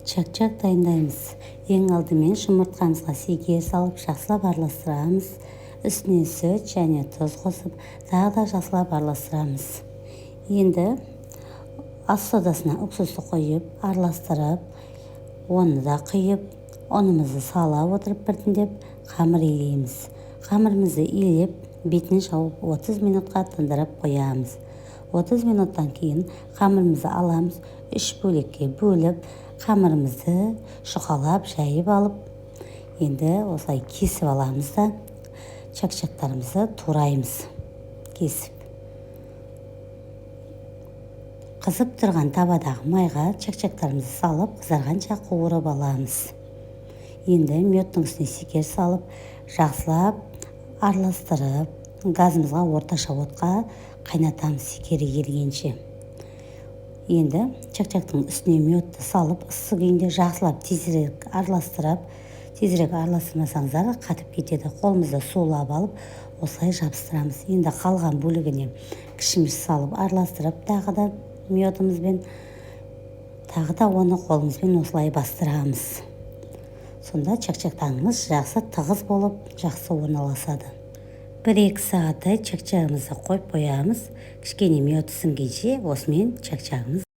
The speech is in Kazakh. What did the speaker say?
Чак-чак дайындаймыз. Ең алдымен жұмыртқамызға сигер салып, жақсылап араластырамыз. Үстіне сүт және тұз қосып, тағы да жақсылап араластырамыз. Енді ас содасына уксусты қойып, араластырып, оны да құйып, ұнымызды сала отырып біртіндеп қамыр илейміз. Қамырымызды илеп, бетін жауып 30 минутқа тындырып қоямыз. 30 минуттан кейін қамырымызды аламыз, 3 бөлікке бөліп, қамырымызды шұқалап, жайып алып, енді осылай кесіп аламыз да, чак-чактарымызды тураймыз. Кесіп. Қызып тұрған табадағы майға чак-чактарымызды салып, қызарғанша қуырып аламыз. Енді меттің үстіне сикер салып, жақсылап араластырып, газымызға орташа отқа қайнатамыз сикері келгенше. Енді чак-чактың үстіне метті салып, ыссы күйінде жақсылап тезірек араластырып, тезірек араластырмасаңыздар қатып кетеді. Қолымызды сулап алып, осылай жабыстырамыз. Енді қалған бөлігіне кішіміз салып араластырып, тағы да метімізбен, тағы да оны қолымызбен осылай бастырамыз. Сонда чак-чактарымыз жақсы тығыз болып, жақсы орналасады. 1-2 сағаттай чак-чагымызды қойып қоямыз. Кішкене мет сіңгенше осымен чак-чагымыз